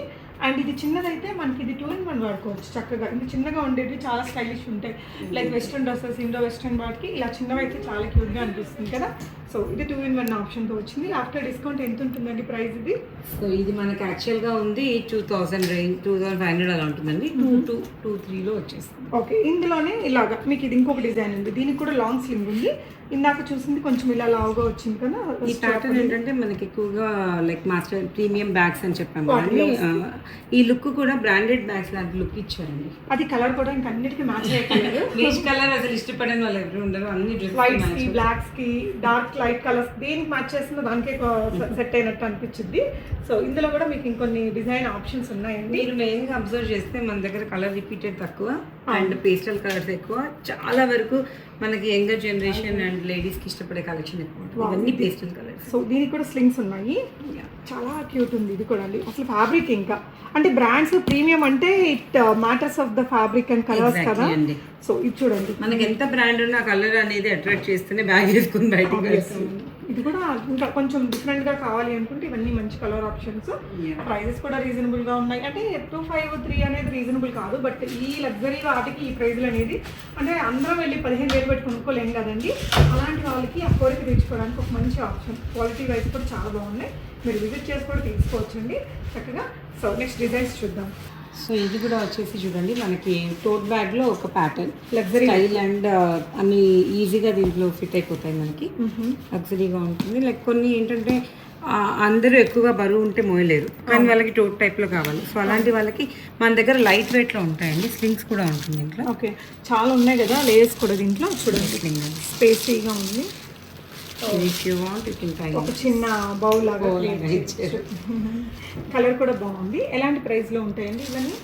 అండ్ ఇది చిన్నదైతే మనకి ఇది 2-in-1 వాడుకోవచ్చు చక్కగా. ఇది చిన్నగా ఉండేవి చాలా స్టైలిష్ ఉంటాయి, like western dresses, Indo western వాటికి ఇలా చిన్నవి అయితే చాలా క్యూట్గా అనిపిస్తుంది కదా. సో ఇది 2-in-1 ఆప్షన్తో వచ్చింది. ఆఫ్టర్ డిస్కౌంట్ ఎంత ఉంటుందండి ప్రైస్ ఇది? సో ఇది మనకి యాక్చువల్గా ఉంది 2000 రేంజ్, 2500 అలా ఉంటుందండి. 2-3లో వచ్చేస్తుంది. ఓకే, ఇందులోనే ఇలాగా మీకు ఇది ఇంకొక డిజైన్ ఉంది, దీనికి కూడా లాంగ్ స్లింగ్ ఉంది. ఇందాక చూసింది కొంచెం ఇలా లావుగా వచ్చింది కదా. ఈ ప్యాటర్న్ ఏంటంటే మనకి ఎక్కువగా లైక్ మాస్టర్ ప్రీమియం బ్యాగ్స్ అని చెప్పాము కానీ ఈ లుక్ కూడా బ్రాండెడ్ బ్యాగ్స్ లాంటి లుక్ ఇచ్చారండి. అది కలర్ కూడా ఇంకా అన్నిటికీ మ్యాచ్ అయ్యే కలర్. బీచ్ కలర్ అసలు ఇష్టపడని వాళ్ళు ఎవరు ఉండరు, అన్ని వైట్స్ కి, బ్లాక్స్ కి, డార్క్ లైట్ కలర్స్ దేనికి మ్యాచ్ చేస్తుందో దానికే సెట్ అయినట్టు అనిపించింది. సో ఇందులో కూడా మీకు ఇంకొన్ని డిజైన్ ఆప్షన్స్ ఉన్నాయండి. మీరు మెయిన్గా అబ్జర్వ్ చేస్తే మన దగ్గర కలర్ రిపీటెడ్ తక్కువ అండ్ పేస్టల్ కలర్స్ ఎక్కువ. చాలా వరకు మనకి యంగర్ జనరేషన్ అండ్ లేడీస్కి ఇష్టపడే కలెక్షన్ ఎక్కువ, ఇవన్నీ పేస్టల్ కలర్స్. సో దీనికి కూడా స్లింగ్స్ ఉన్నాయి, చాలా క్యూట్ ఉంది ఇది కూడా అండి. అసలు ఫ్యాబ్రిక్ ఇంకా అంటే బ్రాండ్స్ ప్రీమియం అంటే it matters of the fabric and colours కదా. సో ఇది చూడండి, మనకి ఎంత బ్రాండ్ ఉన్నా కలర్ అనేది అట్రాక్ట్ చేస్తేనే బ్యాగ్ వేసుకుని బయటకు. ఇది కూడా ఇంకా కొంచెం డిఫరెంట్గా కావాలి అనుకుంటే ఇవన్నీ మంచి కలర్ ఆప్షన్స్. ప్రైజెస్ కూడా రీజనబుల్గా ఉన్నాయి, అంటే 253 అనేది రీజనబుల్ కాదు, బట్ ఈ లగ్జరీ వాటికి ఈ ప్రైజ్లు అనేది అంటే అందరం వెళ్ళి 15,000 పెట్టి కొనుక్కోలేం కదండి. అలాంటి వాళ్ళకి ఆ కోరిక తీర్చుకోవడానికి ఒక మంచి ఆప్షన్. క్వాలిటీ వైజ్ కూడా చాలా బాగున్నాయి, మీరు విజిట్ చేసి కూడా తీసుకోవచ్చండి చక్కగా. సో నెక్స్ట్ డిజైన్స్ చూద్దాం. సో ఇది కూడా వచ్చేసి చూడండి మనకి టోట్ బ్యాగ్లో ఒక ప్యాటర్న్, లగ్జరీ స్టైల్ అండ్ అన్ని ఈజీగా దీంట్లో ఫిట్ అయిపోతాయి మనకి. లగ్జరీగా ఉంటుంది. లైక్ కొన్ని ఏంటంటే అందరూ ఎక్కువగా బరువు ఉంటే మోయలేరు, కానీ వాళ్ళకి టోట్ టైప్లో కావాలి. సో అలాంటి వాళ్ళకి మన దగ్గర లైట్ వెయిట్లో ఉంటాయండి. స్లింగ్స్ కూడా ఉంటుంది దీంట్లో. ఓకే, చాలా ఉన్నాయి కదా లేయర్స్ కూడా దీంట్లో. చూడండి, స్పేసీగా ఉంది. If you want you can try. ఒక చిన్న బౌల్ లాగా Bowl లాగా ఇచ్చారు. కలర్ కూడా బాగుంది. ఎలాంటి ప్రైస్లో ఉంటాయండి ఇవన్నీ?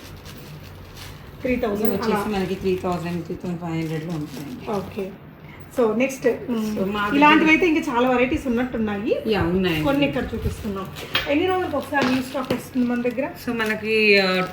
3000 అలా. వచ్చేసి మనకి 3000 3500 లో ఉంటాయండి. ఓకే. సో నెక్స్ట్ So, మా ఇలాంటివి అయితే ఇంకా చాలా వెరైటీస్ ఉన్నట్టున్నాయి. యా ఉన్నాయి. కొన్ని ఇక్కడ చూపిస్తున్నాం. ఎన్ని రోజులకు ఒకసారి న్యూ స్టాక్ వస్తుంది మన దగ్గర? సో మనకి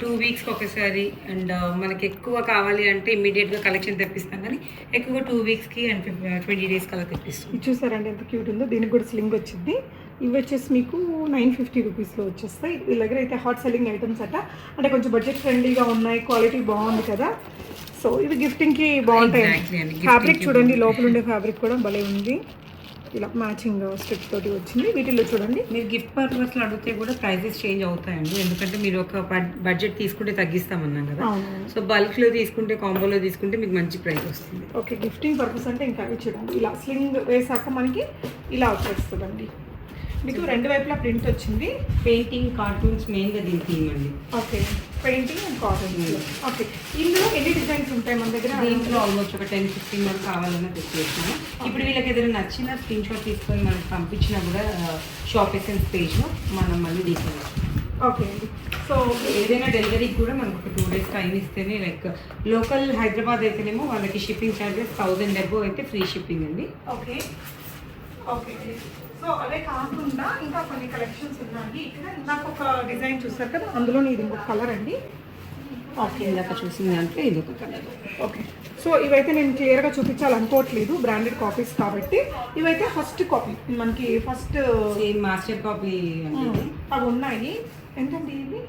2 వీక్స్కి ఒకసారి అండ్ మనకి ఎక్కువ కావాలి అంటే ఇమీడియట్గా కలెక్షన్ తెప్పిస్తాం, కానీ ఎక్కువ 2 వీక్స్కి అండ్ 20 డేస్కి అలా తెప్పిస్తాం. ఇది చూసారండి ఎంత క్యూట్ ఉందో. దీనికి కూడా స్లింగ్ వచ్చింది. ఇవి వచ్చేసి మీకు 950 రూపీస్లో వచ్చేస్తాయి. వీళ్ళ దగ్గర అయితే హాట్ సెల్లింగ్ ఐటమ్స్ అట, అంటే కొంచెం బడ్జెట్ ఫ్రెండ్లీగా ఉన్నాయి, క్వాలిటీ బాగుంది కదా. సో ఇవి గిఫ్టింగ్కి బాగుంటాయి. Exactly అండి, gifting ఫ్యాబ్రిక్ కి చూడండి, లోపల ఉండే ఫ్యాబ్రిక్ కూడా భలే ఉంది. ఇలా మ్యాచింగ్ స్ట్రిప్ తోటి వచ్చింది. వీటిల్లో చూడండి మీరు గిఫ్ట్ పర్పస్లో అడిగితే కూడా ప్రైజెస్ చేంజ్ అవుతాయండి, ఎందుకంటే మీరు ఒక బడ్జెట్ తీసుకుంటే తగ్గిస్తామన్నాం కదా. అవును. సో బల్క్లో తీసుకుంటే, కాంబోలో తీసుకుంటే మీకు మంచి ప్రైస్ వస్తుంది. ఓకే. గిఫ్టింగ్ పర్పస్ అంటే ఇంకా అవి చూడండి, ఇలా స్లింగ్ వేసాక మనకి ఇలా వచ్చేస్తుందండి. మీకు రెండు వైపులా ప్రింట్ వచ్చింది. పెయింటింగ్, కార్టూన్స్ మెయిన్గా దీని థీమ్ అండి. Okay. Painting and cotton. Okay. ఇందులో ఎన్ని డిజైన్స్ ఉంటాయి మన దగ్గర? దీంట్లో ఆల్మోస్ట్ ఒక 10-15 వరకు కావాలన్నా తెచ్చేసాను. ఇప్పుడు వీళ్ళకి ఏదైనా నచ్చిన స్క్రీన్ షాట్ తీసుకొని మనకి పంపించినా కూడా షాప్ ఎసెన్స్ పేజ్లో మనం మళ్ళీ తీసుకోవచ్చు. ఓకే అండి. సో ఏదైనా డెలివరీకి కూడా మనకు ఒక 2 డేస్ టైం ఇస్తేనే, లైక్ లోకల్ హైదరాబాద్ అయితేనేమో వాళ్ళకి షిప్పింగ్ ఛార్జెస్ 1000 అబోవ్ అయితే ఫ్రీ షిప్పింగ్ అండి. ఓకే. ఓకే. సో అవే కాకుండా ఇంకా కొన్ని కలెక్షన్స్ ఉన్నాయి. ఇక్కడ నాకు ఒక డిజైన్ చూస్తారు కదా, అందులో ఇది ఇంకొక కలర్ అండి. ఓకే. ఇందాక చూసిన దాంట్లో ఇది ఒక కలర్. ఓకే. సో ఇవైతే నేను క్లియర్గా చూపించాలనుకోవట్లేదు, బ్రాండెడ్ కాపీస్ కాబట్టి. ఇవైతే ఫస్ట్ కాపీ మనకి, ఫస్ట్ సేమ్ మాస్టర్ కాపీ అండి. అవి ఉన్నాయి. ఎంతండి ఇవి?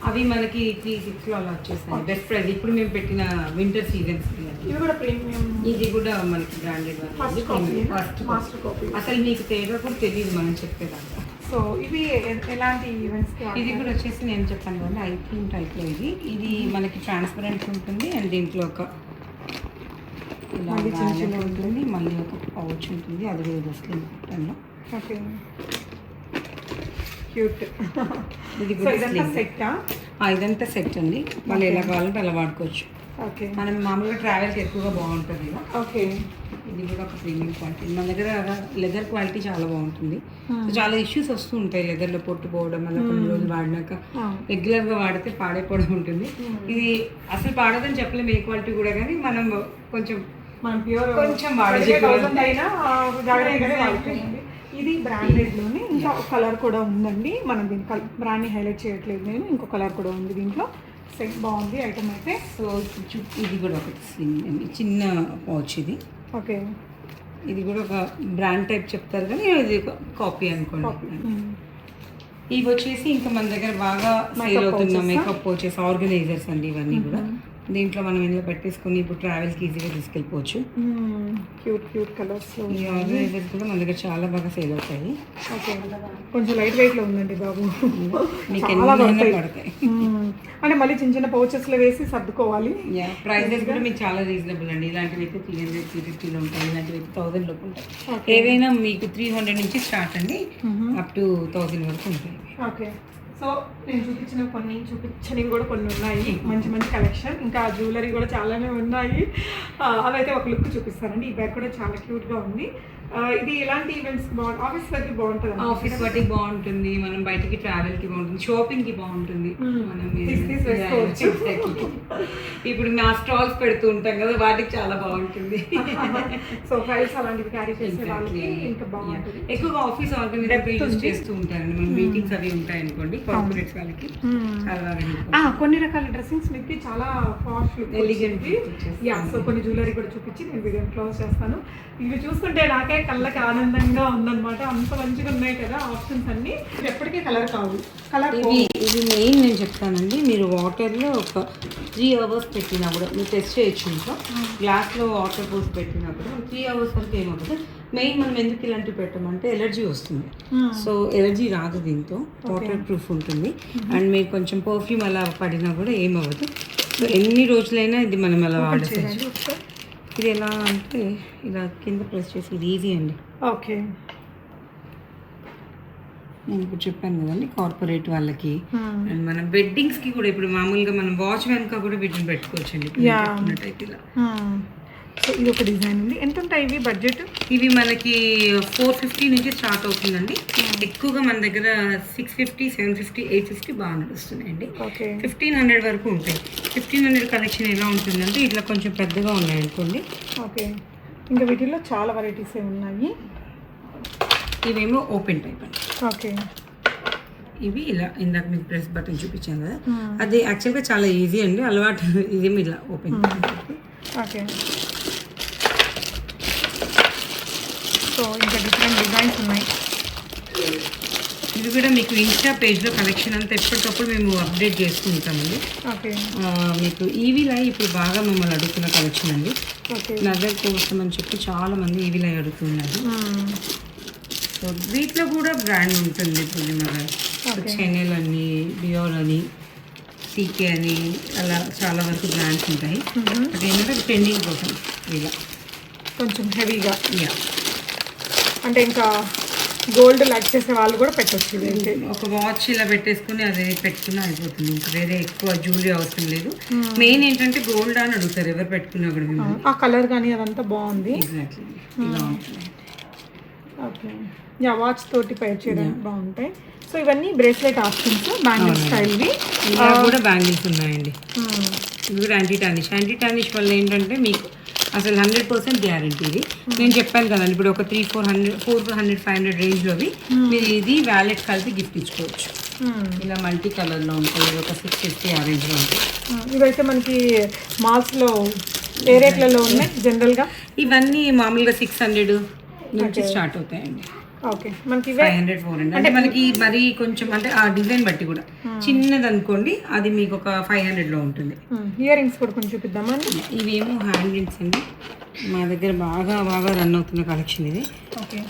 అవి మనకి 360 అలా వచ్చేస్తాయి. బెస్ట్ ప్రైస్ ఇప్పుడు మేము పెట్టిన వింటర్ సీజన్స్. ఇవి కూడా ప్రీమియం. ఇది కూడా మనకి branded first copy, first master copy. అసలు మీకు తేడా కూడా తెలియదు మనం చెప్పేదాకా. సో ఇవి ఎలాంటి ఈవెంట్స్కి? ఇది కూడా వచ్చేసి నేను చెప్పాను కదా, ఐక్రీమ్ టైప్లో. ఇది మనకి ట్రాన్స్పరెంట్ ఉంటుంది అండ్ దీంట్లో ఒక ఇలా చిన్న ఉంటుంది, మళ్ళీ ఒక పౌచ్ ఉంటుంది, అది కూడా స్లిమ్ కాటన్లో. ఓకే. క్యూట్. ఇది సో కూడా ఇదంతా సెట్టా? ఇదంతా సెట్ అండి, మళ్ళీ ఎలా కావాలంటే అలా వాడుకోవచ్చు. ఓకే. మనం మామూలుగా ట్రావెల్కి ఎక్కువగా బాగుంటుంది ఇలా. ఓకే. ఇది కూడా ఒక ప్రీమియం క్వాలిటీ. మన దగ్గర లెదర్ క్వాలిటీ చాలా బాగుంటుంది. సో చాలా ఇష్యూస్ వస్తూ ఉంటాయి లెదర్లో, పొట్టుపోవడం వల్ల కొన్ని రోజులు వాడినాక. రెగ్యులర్గా వాడితే పాడైపోవడం ఉంటుంది. ఇది అసలు పాడదని చెప్పలేము ఏ క్వాలిటీ కూడా, కానీ మనం కొంచెం మనం ప్యూర్ కొంచెం వాడే అయినా జాగ్రత్తగానే వాడుతుంది. ఇది బ్రాండెడ్లోనే ఇంకా ఒక కలర్ కూడా ఉందండి. మనం దీని బ్రాండ్ని హైలైట్ చేయట్లేదు నేను, ఇంకో కలర్ కూడా ఉంది దీంట్లో. సెట్ బాగుంది ఐటమ్ అయితే. సో ఇది కూడా ఒక స్లిమ్ అండి, చిన్న పౌచ్ ఇది. ఓకే. ఇది కూడా ఒక బ్రాండ్ టైప్ చెప్తారు కానీ ఇది కాపీ అనుకోండి. ఇవి వచ్చేసి ఇంకా మన దగ్గర బాగా సేల్ అవుతున్న మేకప్ పౌచెస్, ఆర్గనైజర్స్ అండి ఇవన్నీ కూడా. దీంట్లో మనం ఇందులో పెట్టేసుకుని ఇప్పుడు ట్రావెల్కి ఈజీగా తీసుకెళ్ళిపోవచ్చు. Cute cute colours. ఈ ఆర్గనైజర్స్ కూడా మన దగ్గర చాలా బాగా సేల్ అవుతాయి. ఓకే. కొంచెం లైట్ వెయిట్లో ఉందండి బాబు, మీకు చాలా ఎన్ని పడతాయి. అంటే మళ్ళీ చిన్న చిన్న పౌచెస్లో వేసి సర్దుకోవాలి. ప్రైజెస్ కూడా మీకు చాలా రీజనబుల్ అండి. ఇలాంటివి అయితే 300, 350 ఉంటాయి, ఇలాంటివి అయితే 1000 లోపు ఉంటాయి. ఏవైనా మీకు 300 నుంచి స్టార్ట్ అండి, అప్ టు 1000 వరకు ఉంటాయి. ఓకే. సో నేను చూపించనివి కూడా కొన్ని ఉన్నాయి, మంచి మంచి కలెక్షన్. ఇంకా జ్యువెలరీ కూడా చాలానే ఉన్నాయి. అవైతే ఒక లుక్ చూపిస్తానండి. ఈ బ్యాగ్ కూడా చాలా క్యూట్గా ఉంది. ఇది ఎలాంటి ఈవెంట్స్కి బాగుంటుంది? ఆఫీస్ వర్క్కి బాగుంటుంది, ఆఫీస్ వాటికి బాగుంటుంది, మనం బయటికి ట్రావెల్కి బాగుంటుంది, షాపింగ్కి బాగుంటుంది. మనం ఇప్పుడు మా స్టాల్స్ పెడుతూ ఉంటాం కదా, వాటికి చాలా బాగుంటుంది. సో ఫైల్స్ అలాంటివి క్యారీ చేసే వాళ్ళకి ఇంకా బాగుంటుంది. ఎక్కువగా ఆఫీస్ ఆర్గనైజర్ యూజ్ చేస్తూ ఉంటారండి. మన మీటింగ్స్ అవి ఉంటాయి అనుకోండి, కార్పొరేట్స్ వాళ్ళకి చాలా బాగా. కొన్ని రకాల డ్రెస్సింగ్స్ మీకు చాలా ఫాస్ట్ ఎలిగెంట్. సో కొన్ని జ్యువెలరీ కూడా చూపించి నేను వీడియో క్లోజ్ చేస్తాను. ఇవి చూస్తుంటే నాకే కళ్ళకి ఆనందంగా ఉందన్నమాట. అంత మంచిగా ఉన్నాయి కదా ఆప్షన్స్ అన్ని. ఎప్పటికీ కలర్ కావు, కలర్ ఇది మెయిన్ నేను చెప్తానండి. మీరు వాటర్లో ఒక 3 అవర్స్ పెట్టినా కూడా మీరు టెస్ట్ చేయొచ్చు. ఇంట్లో గ్లాస్లో వాటర్ పోసి పెట్టినా కూడా 3 అవర్స్ వరకు ఏమవుతుంది. మెయిన్ మనం ఎందుకు ఇలాంటివి పెట్టామంటే ఎలర్జీ వస్తుంది. సో ఎలర్జీ రాదు దీంతో, వాటర్ ప్రూఫ్ ఉంటుంది. అండ్ మీరు కొంచెం పర్ఫ్యూమ్ అలా పడినా కూడా ఏమవ్వదు. సో ఎన్ని రోజులైనా ఇది మనం అలా వాడచ్చు. ఇది ఎలా అంటే ఇలా కింద ప్రెస్ చేసి, ఇది ఈజీ అండి. ఓకే. నేను ఇప్పుడు చెప్పాను కదండి కార్పొరేట్ వాళ్ళకి అండ్ మన వెడ్డింగ్స్కి కూడా. ఇప్పుడు మామూలుగా మనం వాచ్ వెనుక కూడా వీటిని పెట్టుకోవచ్చండి. ఇలా సో ఇది ఒక డిజైన్ ఉంది. ఎంత ఉంటాయి ఇవి బడ్జెట్? ఇవి మనకి 450 నుంచి స్టార్ట్ అవుతుందండి. ఎక్కువగా మన దగ్గర 650, 750, 850 బాగా నడుస్తున్నాయండి. ఓకే. 1500 వరకు ఉంటాయి. 1500 కలెక్షన్ ఎలా ఉంటుందంటే ఇట్లా కొంచెం పెద్దగా ఉన్నాయి అనుకోండి. ఓకే. ఇంకా వీటిల్లో చాలా వెరైటీస్ ఉన్నాయి. ఇవేమో ఓపెన్ టైప్ అండి. ఓకే. ఇవి ఇలా ఇందాక మీకు ప్రెస్ బటన్ చూపించాను కదా, అది యాక్చువల్గా చాలా ఈజీ అండి అలవాటు. ఇదేమి ఇలా ఓపెన్. ఓకే. సో ఇంకా డిఫరెంట్ డిజైన్స్ ఉన్నాయి. ఇవి కూడా మీకు ఇన్స్టా పేజ్లో కలెక్షన్ అంతా ఎప్పటికప్పుడు మేము అప్డేట్ చేసుకుంటామండి. ఓకే. మీకు ఈవీలై ఇప్పుడు బాగా మమ్మల్ని అడుగుతున్న కలెక్షన్ అండి. ఓకే. నగర్ కోసం అని చెప్పి చాలామంది ఈవీలై అడుగుతున్నారు. సో వీటిలో కూడా బ్రాండ్ ఉంటుంది. పూర్ణిమగారు చెన్నెల్ అని, డియోర్ అని, సీకే అని అలా చాలా వరకు బ్రాండ్స్ ఉంటాయి. బట్ ఏంటంటే ట్రెండింగ్ కోసం ఇలా కొంచెం హెవీగా. యా, అంటే ఇంకా గోల్డ్ లైక్ చేసే వాళ్ళు కూడా పెట్టచ్చు. ఒక వాచ్ ఇలా పెట్టేసుకుని అది పెట్టుకుని అయిపోతుంది. ఇంకా వేరే ఎక్కువ జ్యువెలరీ అవసరం లేదు. మెయిన్ ఏంటంటే గోల్డ్ అని అడుగుతారు ఎవరు పెట్టుకున్నా కూడా. ఆ కలర్ కానీ అదంతా బాగుంది. ఎగ్జాక్ట్లీ ఇలా ఉంటుంది. ఓకే. యా, వాచ్ తోటి పైర్ చేయడానికి బాగుంటాయి. సో ఇవన్నీ బ్రేస్లెట్ ఆప్షన్స్, బ్యాంగిల్ స్టైల్వి. ఇలా కూడా బ్యాంగిల్స్ ఉన్నాయండి. ఇవి కూడా యాంటీ టానిష్ వల్ల ఏంటంటే మీకు అసలు 100% గ్యారంటీ. ఇది నేను చెప్పాను కదండి, ఇప్పుడు ఒక 400, 500 రేంజ్లోవి మీరు ఇది వ్యాలెట్ కలిపి గిఫ్ట్ ఇచ్చుకోవచ్చు. ఇలా మల్టీ కలర్లో ఉంటాయి. ఒక 650 ఆ రేంజ్లో ఉంటాయి. ఇవైతే మనకి మాల్స్లో ఏ రేట్లలో ఉన్నాయి జనరల్గా? ఇవన్నీ మామూలుగా 600 నుంచి స్టార్ట్ అవుతాయండి. ఓకే. మనకి 500, 400 అంటే మనకి మరీ కొంచెం అంటే ఆ డిజైన్ బట్టి కూడా. చిన్నది అనుకోండి అది మీకు ఒక 500లో ఉంటుంది. ఇయర్ రింగ్స్ కూడా కొంచెం చూపిద్దామా? ఇవేమో హ్యాండ్ రింగ్స్ అండి. మా దగ్గర బాగా రన్ అవుతున్న కలెక్షన్ ఇది. ఓకే.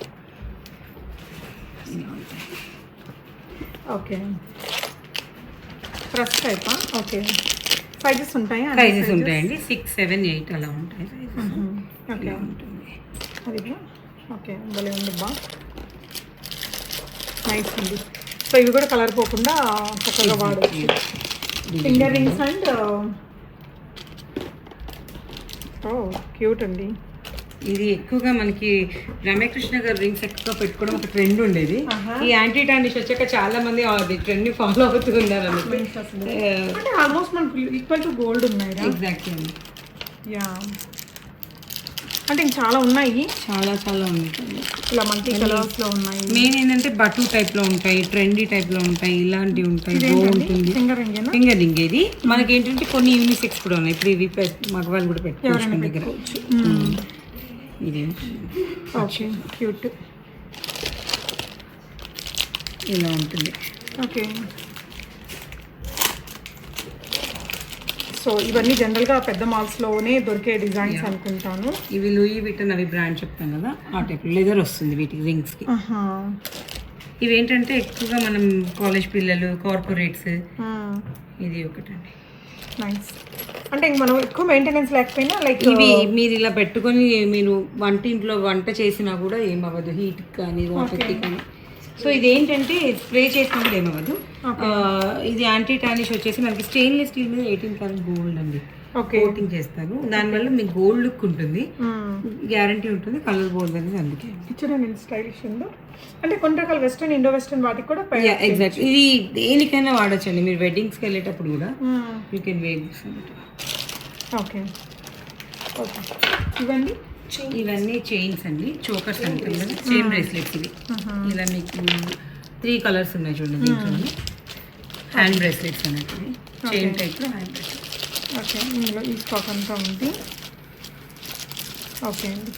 ఓకే. ప్రెస్ టైపా? ఓకే. సైజెస్ ఉంటాయి? సైజెస్ ఉంటాయండి. 6, 7, 8 అలా ఉంటాయి. ఓకే. ఉంటుంది అది. ఓకే. భలే ఉంది బా, నైస్ అండి. సో ఇవి కూడా కలర్ పోకుండా చక్కగా వాడవచ్చు. ఫింగర్ రింగ్స్ అండ్ క్యూట్ అండి. ఇది ఎక్కువగా మనకి రమ్యకృష్ణ గారు రింగ్స్ ఎక్కువగా పెట్టుకోవడం ఒక ట్రెండ్ ఉండేది. ఈ యాంటీ టానిష్ వచ్చాక చాలా మంది అది ట్రెండ్ ని ఫాలో అవుతూ ఉన్నారు అన్నమాట. అంటే ఆల్మోస్ట్ మనకు ఈక్వల్ టు గోల్డ్ ఉన్నాయి. ఎగ్జాక్ట్లీ అండి. యా, అంటే ఇంక చాలా ఉన్నాయి. చాలా ఉన్నాయి. ఇలా మల్టీ కలర్స్ లో ఉన్నాయి. మెయిన్ ఏంటంటే బటూ టైప్ లో ఉంటాయి, ట్రెండీ టైప్ లో ఉంటాయి, ఇలాంటివి ఉంటాయి. బాగుంటుంది. ఫింగర్ రింగ్ ఇది మనకి ఏంటంటే కొన్ని యూనిసెక్స్ కూడా ఉన్నాయి. ఇప్పుడు ఇవి మగవాళ్ళు కూడా పెట్టుకోవచ్చు దగ్గర. ఇది ఓకే, క్యూట్. ఇలా ఉంటుంది. ఓకే. సో ఇవన్నీ జనరల్గా పెద్ద మాల్స్లోనే దొరికే డిజైన్స్ అనుకుంటాను. ఇవి లూయి విటన్ అవి బ్రాండ్ చెప్తాను కదా, ఆ టైప్ లెదర్ వస్తుంది వీటికి రింగ్స్కి. ఇవి ఏంటంటే ఎక్కువగా మనం కాలేజ్ పిల్లలు, కార్పొరేట్స్, ఇది ఒకటండి. నైస్. అంటే ఇంక మనం ఎక్కువ మెయింటెనెన్స్ లేకపోయినా లైక్ ఇవి మీరు ఇలా పెట్టుకొని మీరు వంటింట్లో వంట చేసినా కూడా ఏమవ్వదు, హీట్ కానీ వాటర్కి కానీ. సో ఇది ఏంటంటే స్ప్రే చేసినప్పుడు ఏమవ్వదు. ఇది యాంటీ టానిష్ వచ్చేసి మనకి స్టెయిన్లెస్ స్టీల్ మీద 18 కారెట్ గోల్డ్ అండి కోటింగ్ చేస్తారు. దానివల్ల మీకు గోల్డ్ లుక్ ఉంటుంది, గ్యారంటీ ఉంటుంది, కలర్ గోల్డ్ అనేది. అందుకే చూడండి స్టైలిష్ ఉందో. అంటే కొన్ని రకాల వెస్ట్రన్, ఇండో వెస్ట్రన్ వాటికి కూడా ఎగ్జాక్ట్. ఇది దేనికైనా వాడచ్చండి. మీరు వెడ్డింగ్స్కి వెళ్ళేటప్పుడు కూడా you can wear this. Okay. Okay. ఇవన్నీ చైన్స్ అండి, చోకర్స్ అంటారు కదా, చైన్ బ్రేస్లెట్స్. ఇవి ఇలా మీకు 3 కలర్స్ ఉన్నాయి చూడండి. దీంట్లో హ్యాండ్ బ్రేస్లెట్స్ అన్నట్టు చైన్ టైప్లో హ్యాండ్ బ్రేస్లెట్స్. ఓకే. ఇందులో ఈ స్టాక్ అంతా ఉంది. ఓకే అండి.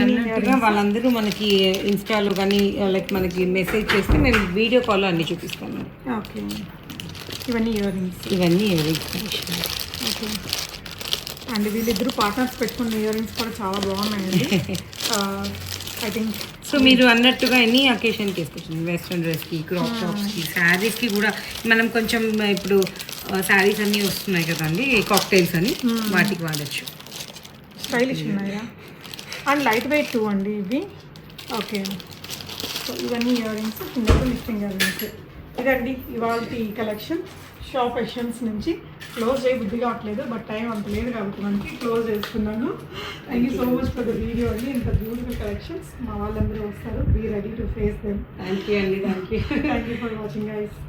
అన్నట్టుగా వాళ్ళందరూ మనకి ఇన్స్టాలో కానీ లైక్ మనకి మెసేజ్ చేస్తే మేము వీడియో కాల్లో అన్నీ చూపిస్తాము. ఓకే. ఇవన్నీ ఇయర్ రింగ్స్. ఓకే. అండ్ వీళ్ళిద్దరు పార్ట్నర్స్ పెట్టుకున్న ఇయర్ రింగ్స్ కూడా చాలా బాగున్నాయండి. ఐ థింక్ సో మీరు అన్నట్టుగా ఎన్ని అకేషన్కి వేసుకొచ్చింది, వెస్ట్రన్ డ్రెస్కి, క్రాప్ టాప్స్కి, శారీస్కి కూడా మనం కొంచెం ఇప్పుడు శారీస్ అన్నీ వస్తున్నాయి కదండి, కాక్టైల్స్ అని, వాటికి వాడచ్చు. స్టైలిష్ ఉన్నాయా అండ్ లైట్ వెయిట్ టూ అండి ఇవి. ఓకే. సో ఇవన్నీ ఇయర్ రింగ్స్, కింద లిఫ్టింగ్ ఇయర్ రింగ్స్. ఇదండి ఇవాళ కలెక్షన్ షాప్ ఎషన్స్ నుంచి. క్లోజ్ చేయ బుద్ధి కావట్లేదు, బట్ టైం అంత లేదు కాబట్టి మనకి క్లోజ్ చేస్తున్నాను. Thank you so much for the video అండి. ఇంత బ్యూటిఫుల్ కలెక్షన్స్ మా వాళ్ళందరూ వస్తారు. Be ready to face them. Thank you అండి. Thank you thank you for watching guys.